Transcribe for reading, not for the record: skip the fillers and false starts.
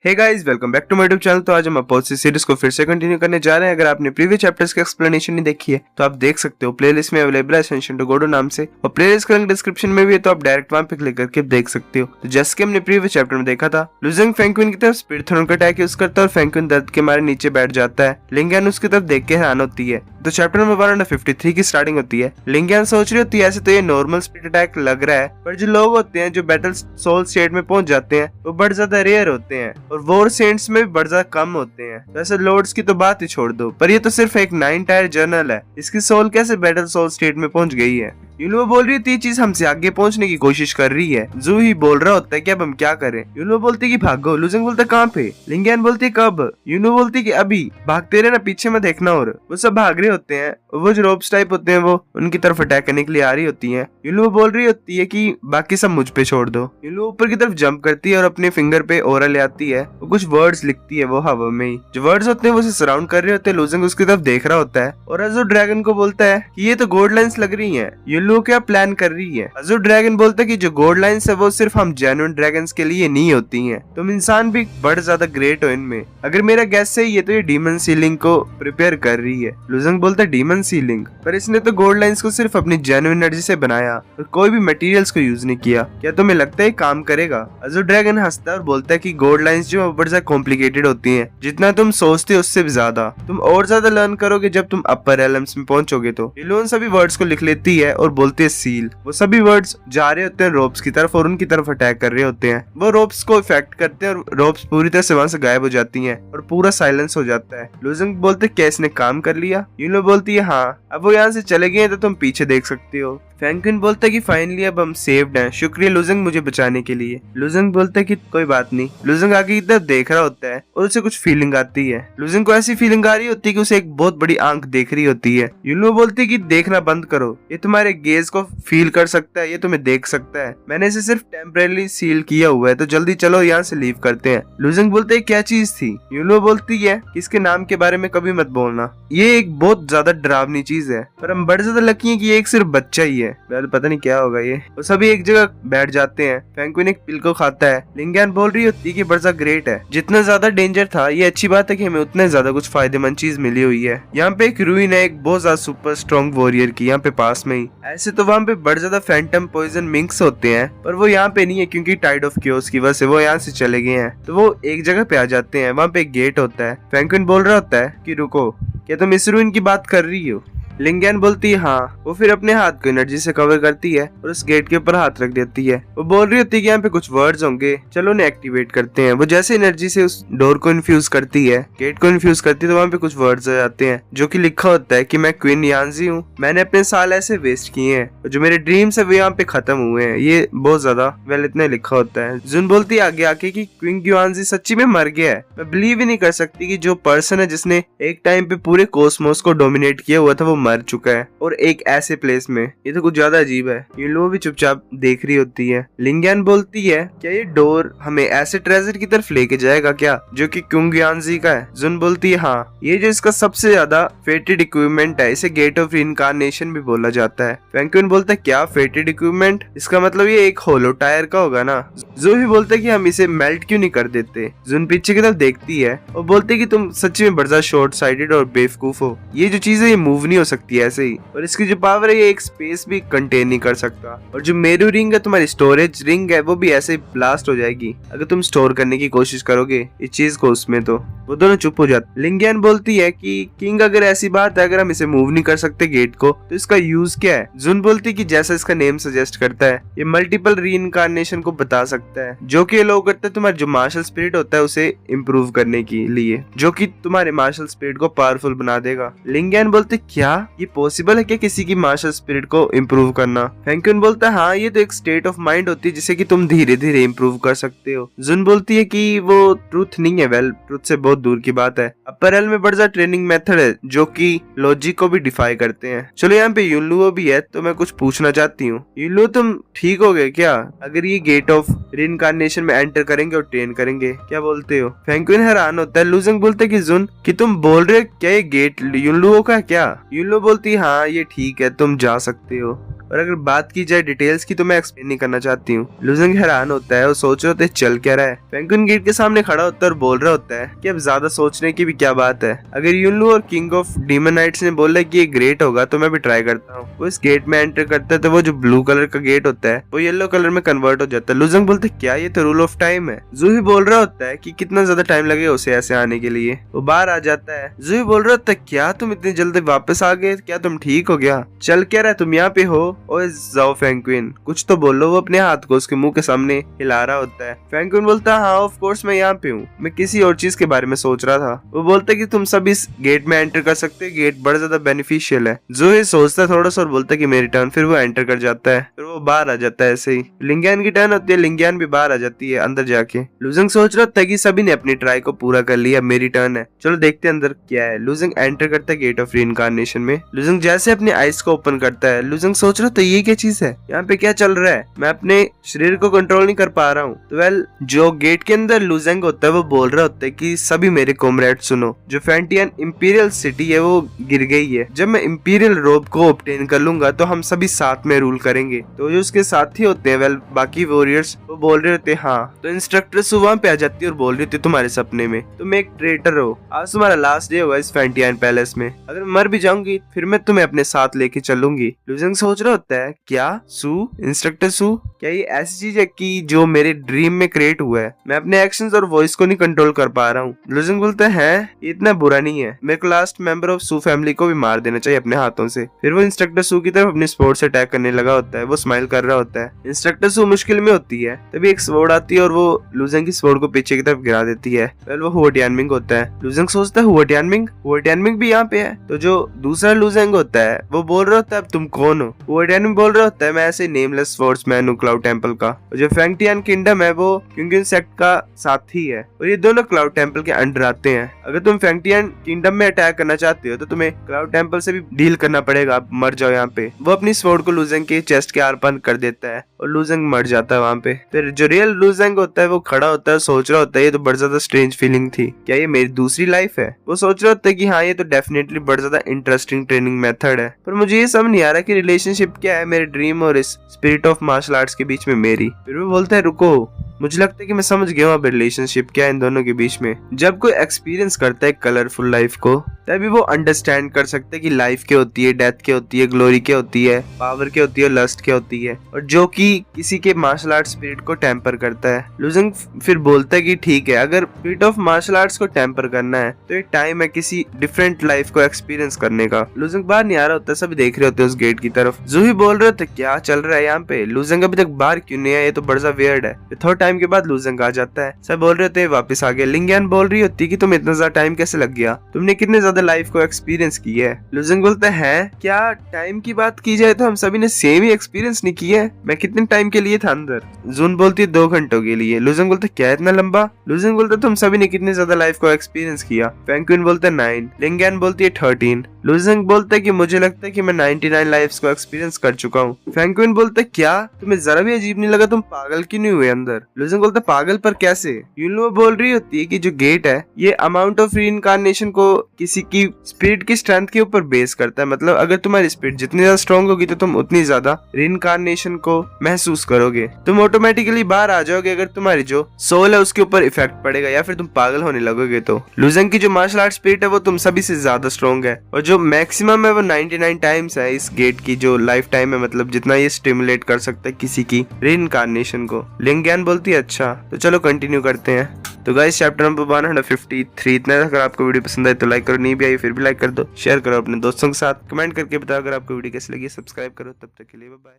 Hey guys, welcome back to my YouTube channel. तो आज हम अपोजिट सीरीज को फिर से कंटिन्यू करने जा रहे हैं। अगर आपने प्रीवियस चैप्टर्स की एक्सप्लेनेशन नहीं देखी है तो आप देख सकते हो, प्लेलिस्ट में अवेलेबल है असेंशन टू गॉड नाम से, और प्लेलिस्ट का लिंक डिस्क्रिप्शन में भी है, तो आप डायरेक्ट वहां पे क्लिक करके देख सकते हो। तो जैसे कि हमने प्रीवियस चैप्टर में देखा था, लुजिंग फेंक्विन की तरफ स्पिरिट थ्रोन का अटैक यूज करता है और फेंक्विन दर्द के मारे नीचे बैठ जाता है। लिंगियन उसकी तरफ देख के हैरान होती है। तो चैप्टर नंबर 153 की स्टार्टिंग होती है। लिंगियन सोच रही होती है ऐसे तो ये नॉर्मल स्पिरिट अटैक लग रहा है, पर जो लोग होते हैं जो बैटल सोल स्टेट में पहुंच जाते हैं वो बड़े ज्यादा रेयर होते हैं और वॉर सेंट्स में भी बड़े ज्यादा कम होते हैं। वैसे लॉर्ड्स की तो बात ही छोड़ दो, पर ये तो सिर्फ एक 9 टायर जर्नल है, इसकी सोल कैसे बैटल सोल स्टेट में पहुंच गई है। यूनो बोल रही थी चीज हमसे आगे पहुंचने की कोशिश कर रही है। जू ही बोल रहा होता है कि अब हम क्या करें। यूनो बोलती कि भागो। लुजिंग बोलता कहाँ पे। लिंगियन बोलती कब। यूनो बोलती कि अभी। भागते रहना, पीछे में देखना। और वो सब भाग रहे होते हैं। वो जो रोब्स टाइप होते हैं वो उनकी तरफ अटैक करने के लिए आ रही होती है। यूनो बोल रही होती है कि बाकी सब मुझ पे छोड़ दो। यूनो ऊपर की तरफ जंप करती है और अपने फिंगर पे ओरा ले आती है। वो कुछ वर्ड्स लिखती है वो हवा में ही। जो वर्ड्स होते हैं वो उसे सराउंड कर रहे होते हैं। लुजिंग उसकी तरफ देख रहा होता है और अजूर ड्रैगन को बोलता है कि ये तो गोल्ड लाइन्स लग रही है, यूनो क्या प्लान कर रही है। अजूर ड्रैगन बोलता है कि जो गोल्ड लाइन्स है वो सिर्फ हम जेन्युइन ड्रैगन्स के लिए नहीं होती हैं। तुम इंसान भी बड़े ज्यादा ग्रेट हो इनमें। अगर मेरा गैस सही है तो ये डीमन सीलिंग को प्रिपेयर कर रही है। लुजिंग बोलता है डीमन सीलिंग, पर इसने तो गोल्ड लाइन्स को सिर्फ अपनी जेन्युइन एनर्जी से बनाया और कोई भी मटेरियल्स को यूज नहीं किया। क्या तुम्हें लगता है काम करेगा। अजूर ड्रैगन हंसता है और बोलता है कि गोल्ड लाइन्स जो है बड़ी ज्यादा कॉम्प्लिकेटेड होती हैं, जितना तुम सोचते हो उससे भी ज्यादा। तुम और ज्यादा लर्न करोगे जब तुम अपर एलम्स में पहुंचोगे। तो इलोन सभी वर्ड्स को लिख लेती है और बोलती है सील। वो सभी वर्ड्स जा रहे होते हैं रोप्स की तरफ और उनकी तरफ अटैक कर रहे होते हैं। वो रोप्स को इफेक्ट करते हैं और रोप्स पूरी तरह से वहां से गायब हो जाती हैं और पूरा साइलेंस हो जाता है। लुजिंग बोलते क्या इसने काम कर लिया। यूनो बोलती है हाँ, अब वो यहाँ से चले गए तो तुम पीछे देख सकते हो। फेंक्विन बोलता है कि फाइनली अब हम सेव्ड हैं, शुक्रिया लुजिंग मुझे बचाने के लिए। लुजिंग बोलता है कि कोई बात नहीं। लुजिंग आगे की तरफ देख रहा होता है और उसे कुछ फीलिंग आती है। लुजिंग को ऐसी फीलिंग आ रही होती है कि उसे एक बहुत बड़ी आंख देख रही होती है। यूनो बोलती है कि देखना बंद करो, ये तुम्हारे गेज को फील कर सकता है, ये तुम्हें देख सकता है। मैंने इसे सिर्फ टेम्परेरी सील किया हुआ है, तो जल्दी चलो यहाँ से लीव करते हैं। लुजिंग बोलते है क्या चीज थी। यूनो बोलती है कि इसके नाम के बारे में कभी मत बोलना, ये एक बहुत ज्यादा डरावनी चीज है, पर हम बड़े ज्यादा लकी हैं कि ये एक सिर्फ बच्चा ही है। पता नहीं क्या होगा ये। वो सभी एक जगह बैठ जाते हैं। फेंक्विन एक पिल को खाता है। लिंगियन बोल रही होती है कि बड़ा ग्रेट है, जितना ज्यादा डेंजर था ये अच्छी बात है कि हमें उतने ज्यादा कुछ फायदेमंद चीज मिली हुई है। यहाँ पे एक रूइन है एक बहुत ज्यादा सुपर स्ट्रॉन्ग वॉरियर की, यहाँ पे पास में ही। ऐसे तो वहाँ पे बड़े ज्यादा फैंटम पॉइजन मिंक्स होते हैं, पर वो यहाँ पे नहीं है क्योंकि टाइड ऑफ क्योस की वजह से वो यहाँ से चले गए हैं। तो वो एक जगह पे आ जाते हैं, वहाँ पे एक गेट होता है। फेंक्विन बोल रहा होता है कि रुको, क्या तुम इस रूइन की बात कर रही हो। लिंगियन बोलती है हाँ। वो फिर अपने हाथ को एनर्जी से कवर करती है और उस गेट के ऊपर हाथ रख देती है। वो बोल रही होती है कि यहाँ पे कुछ वर्ड्स होंगे, चलो उन्हें एक्टिवेट करते हैं। वो जैसे एनर्जी से उस डोर को इन्फ्यूज करती है, गेट को इन्फ्यूज करती है, तो वहाँ पे कुछ वर्ड्स आ जाते हैं जो कि लिखा होता है कि मैं क्वीन यांजी हूँ, मैंने अपने साल ऐसे वेस्ट किए हैं और जो मेरे ड्रीम्स है वो यहाँ पे खत्म हुए हैं। ये बहुत ज्यादा इतना लिखा होता है। जुन बोलती है आगे आके कि क्वीन यांजी सच्ची में मर गया है। मैं बिलीव ही नहीं कर सकती कि जो पर्सन है जिसने एक टाइम पे पूरे कॉस्मोस को डोमिनेट किया हुआ था वो मर चुका है, और एक ऐसे प्लेस में। ये तो कुछ ज्यादा अजीब है। ये लोग भी चुपचाप देख रही होती है। लिंगियन बोलती है क्या ये डोर हमें ऐसे ट्रेजर की तरफ लेके जाएगा क्या जो कि क्विन यांजी का है। जुन बोलती है हाँ, ये जो इसका सबसे ज्यादा फेटेड इक्विपमेंट है, इसे गेट ऑफ इनकारनेशन भी बोला जाता है। फेंक्विन बोलता है क्या फेटेड इक्विपमेंट, इसका मतलब ये एक होलो टायर का होगा ना। जूही बोलता है कि हम इसे मेल्ट क्यों नहीं कर देते। जुन पीछे की तरफ देखती है और बोलती है कि तुम सच्ची में बड़ा शॉर्ट साइडेड और बेवकूफ हो, ये जो चीज है ये मूव नहीं हो सकती ऐसे ही, और इसकी जो पावर है ये एक स्पेस भी कंटेन नहीं कर सकता। और जो मेरू रिंग है तुम्हारी स्टोरेज रिंग है वो भी ऐसे ही ब्लास्ट हो जाएगी अगर तुम स्टोर करने की कोशिश करोगे इस चीज को उसमें। तो वो दोनों चुप हो जाते। लिंगियन बोलती है कि किंग अगर ऐसी बात है, अगर हम इसे मूव नहीं कर सकते गेट को, तो इसका यूज क्या है। जुन बोलती है कि जैसा इसका नेम सजेस्ट करता है ये मल्टीपल रीइंकार्नेशन को बता सकता है, जो कि लोग करते हैं तुम्हारा जो मार्शल स्पिरिट होता है उसे इम्प्रूव करने के लिए, जो कि तुम्हारे मार्शल स्पिरिट को पावरफुल बना देगा। लिंगियन बोलते क्या ये पॉसिबल है क्या किसी की मार्शल स्पिरिट को इम्प्रूव करना। फेंक्विन बोलता है हाँ, ये तो एक स्टेट ऑफ माइंड होती है जिसे कि तुम धीरे धीरे इम्प्रूव कर सकते हो। जुन बोलती है कि वो ट्रूथ नहीं है, वेल ट्रूथ से बहुत दूर की बात है। अपर एल में बड़ा सा ट्रेनिंग मेथड है जो कि लॉजिक को भी डिफाई करते हैं। चलो यहाँ पे यूनलुओ भी है, तो मैं कुछ पूछना चाहती हूँ। यूनलुओ तुम ठीक हो गए क्या अगर ये गेट ऑफ रीइंकार्नेशन में एंटर करेंगे और ट्रेन करेंगे, क्या बोलते हो। फेंक्विन हैरान होता है। लुजिंग बोलते है कि जुन कि तुम बोल रहे हो क्या ये गेट यूनलुओ का क्या। यूनलुओ बोलती है हाँ ये ठीक है, तुम जा सकते हो। और अगर बात की जाए डिटेल्स की तो मैं एक्सप्लेन नहीं करना चाहती हूँ। लुजेंग हैरान होता है और सोच रहे होते हैं चल क्या रहा है। फेंगक्विन गेट के सामने खड़ा होता है और बोल रहा होता है कि अब ज्यादा सोचने की भी क्या बात है। अगर युनलू और किंग ऑफ डीमोनाइट्स ने बोला कि ये ग्रेट होगा तो मैं भी ट्राई करता हूँ। वो इस गेट में एंटर करता है तो वो जो ब्लू कलर का गेट होता है वो येलो कलर में कन्वर्ट हो जाता है। लुजेंग बोलते क्या ये तो रूल ऑफ टाइम है। जूही बोल रहा होता है कि कितना ज्यादा टाइम लगेगा उसे ऐसे आने के लिए। वो बाहर आ जाता है। जूही बोल रहा होता है क्या तुम इतनी जल्दी वापस आ गए, क्या तुम ठीक हो गया, चल क्या रहा है, तुम यहाँ पे हो। ओए जाओ फेंगक्विन कुछ तो बोलो। वो अपने हाथ को उसके मुंह के सामने हिला रहा होता है। फेंगक्विन बोलता है हाँ ऑफ कोर्स मैं यहाँ पे हूँ, मैं किसी और चीज के बारे में सोच रहा था। वो बोलता है कि तुम सब इस गेट में एंटर कर सकते हो, गेट बड़ा ज्यादा बेनिफिशियल है। जूही सोचता है थोड़ा सा और बोलता है कि मेरी टर्न। फिर वो एंटर कर जाता है। फिर वो बाहर आ जाता है। ऐसे ही लिंगियन की टर्न होती है। लिंगियन भी बाहर आ जाती है अंदर जाके। लुजेंग सोच रहा था कि सभी ने अपनी ट्राई को पूरा कर लिया, मेरी टर्न है, चलो देखते हैं अंदर क्या है। लुजेंग एंटर करता है गेट ऑफ रीइंकार्नेशन में। लुजेंग जैसे अपने आईज को ओपन करता है, लुजेंग सोच रहा था ये क्या चीज है, यहाँ पे क्या चल रहा है, मैं अपने शरीर को कंट्रोल नहीं कर पा रहा हूँ। तो वेल जो गेट के अंदर लुजेंग होता है वो बोल रहा होता है कि सभी मेरे कॉमरेड सुनो, जो फेंटियन इंपीरियल सिटी है वो गिर गई है। जब मैं इंपीरियल रोब को ऑब्टेन कर लूंगा तो हम सभी साथ में रूल करेंगे। तो जो उसके साथी होते हैं वेल बाकी वॉरियर्स वो बोल रहे होते हैं हाँ। तो इंस्ट्रक्टर वहां पे आ जाती है और बोल रही थी तुम्हारे सपने में तुम एक ट्रेटर हो, आज तुम्हारा लास्ट डे होगा इस फेंटियन पैलेस में, अगर मर भी जाऊंगी फिर मैं तुम्हें अपने साथ लेके चलूंगी। लुजेंग सोच रहा होता है क्या सू, इंस्ट्रक्टर सू, क्या ये ऐसी चीज है कि जो मेरे ड्रीम में क्रिएट हुआ है, मैं अपने एक्शंस और वॉइस को नहीं कंट्रोल कर पा रहा हूँ। लुजेंग बोलता है ये इतना बुरा नहीं है, मेरे को लास्ट मेंबर ऑफ सू फैमिली को भी मार देना चाहिए अपने हाथों से। फिर वो इंस्ट्रक्टर सू की तरफ अपने स्वॉर्ड से अटैक करने लगा होता है। वो स्माइल कर रहा होता है। इंस्ट्रक्टर सू मुश्किल में होती है तभी एक स्वॉर्ड आती है और वो लुजेंग की स्वॉर्ड को पीछे की तरफ गिरा देती है। वेल वो हुआ टियानमिंग होता है। लुजेंग सोचता है हुआ टियानमिंग भी यहाँ पे है। तो जो दूसरा लुजेंग होता है वो बोल रहा होता है अब तुम कौन हो। हुआ टियानमिंग बोल रहा होता है मैं ऐसे नेमलेस स्वॉर्ड्समैन हूँ क्लाउड टेंपल का। और जो फेंगटियन किंगडम है वो क्विंगन सेक्ट का साथी है और ये दोनों क्लाउड टेंपल के अंडर आते हैं। अगर तुम फेंगटियन किंगडम में अटैक करना चाहते हो तो तुम्हें क्लाउड टेंपल से भी डील करना पड़ेगा, आप मर जाओ यहाँ पे। वो अपनी स्वॉर्ड को लुजेंग के चेस्ट के आर पार कर देता है और लुजेंग मर जाता है वहाँ पे। फिर जो रियल लुजेंग होता है वो खड़ा होता है, सोच रहा होता है ये तो बड़ी ज्यादा स्ट्रेंज फीलिंग थी, क्या ये मेरी दूसरी लाइफ है। वो सोच रहा होता है कि हाँ ये तो डेफिनेटली बड़ा ज्यादा इंटरेस्टिंग ट्रेनिंग मेथड है, पर मुझे ये समझ नहीं आ रहा कि रिलेशनशिप क्या है मेरे ड्रीम और इस स्पिरिट ऑफ मार्शल आर्ट्स के बीच में मेरी। फिर वो बोलता है रुको, मुझे लगता है कि मैं समझ गया हूँ अब रिलेशनशिप क्या है इन दोनों के बीच में। जब कोई एक्सपीरियंस करता है कलरफुल लाइफ को तभी वो अंडरस्टैंड कर सकता है कि लाइफ क्या होती है, डेथ क्या होती है, ग्लोरी क्या होती है, पावर क्या होती है, लस्ट क्या होती है, और जो कि किसी के मार्शल आर्ट स्पिरिट को टेम्पर करता है। लुजेंग फिर बोलता है कि ठीक है अगर स्पिरिट ऑफ मार्शल आर्ट्स को टेम्पर करना है तो ये टाइम है किसी डिफरेंट लाइफ को एक्सपीरियंस करने का। लुजेंग बाहर नहीं आ रहा होता, सब देख रहे होते हैं उस गेट की तरफ। जूही बोल रहे थे क्या चल रहा है यहाँ पे, लुजेंग अभी तक बाहर क्यों नहीं है, ये तो बड़ा वियर्ड है। थोड़ा टाइम के बाद लुजेंग आ जाता है। सब बोल रहे थे वापस आ गए। लिंगियन बोल रही होती कि तुम इतना ज्यादा टाइम कैसे लग गया, तुमने कितने ज्यादा लाइफ को एक्सपीरियंस की है। लुजेंग बोलता है क्या टाइम की बात की जाए तो हम सभी ने सेम ही एक्सपीरियंस नहीं किया है, मैं कितने टाइम के लिए था अंदर। जून बोलती है 2 घंटों के लिए। लुजेंग बोलता है क्या इतना लंबा। लुजेंग बोलता है तुम सभी ने कितने ज्यादा लाइफ को एक्सपीरियंस किया। फेंगक्विन बोलता है 9। लिंगियन बोलती है 13। लुजेंग बोलता है कि मुझे लगता है कि मैं 99 लाइफ्स को एक्सपीरियंस कर चुका हूँ। फेंगक्विन बोलता है क्या तुम्हें जरा भी अजीब नहीं लगा, तुम पागल क्यों नहीं हुए अंदर। लुजेंग बोलता है पागल पर कैसे। यूनो बोल रही होती है कि जो गेट है ये अमाउंट ऑफ रीइंकार्नेशन को किसी की स्पिरिट की स्ट्रेंथ के ऊपर बेस करता है, मतलब अगर तुम्हारी स्पिरिट जितनी ज्यादा स्ट्रॉन्ग होगी तो तुम उतनी ज्यादा रीइंकार्नेशन को महसूस करोगे, तुम ऑटोमेटिकली बाहर आ जाओगे अगर तुम्हारी जो सोल है उसके ऊपर इफेक्ट पड़ेगा या फिर तुम पागल होने लगोगे। तो लुजेंग की जो मार्शल आर्ट स्पिरिट है वो तुम सभी से ज्यादा स्ट्रॉन्ग है और जो मैक्सिमम है वो 99 टाइम्स है इस गेट की जो लाइफ टाइम है, मतलब जितना ये स्टिमुलेट कर सकता है किसी की रीइंकार्नेशन को। लिंगियन बोलती है अच्छा तो चलो कंटिन्यू करते हैं। तो गाइस चैप्टर नंबर 153 इतना। अगर आपको वीडियो पसंद आए तो लाइक करो, नहीं भी आई फिर भी लाइक कर दो, शेयर करो अपने दोस्तों के साथ, कमेंट करके बताओ अगर आपको वीडियो कैसी लगी, सब्सक्राइब करो। तब तक के लिए बाय बाय।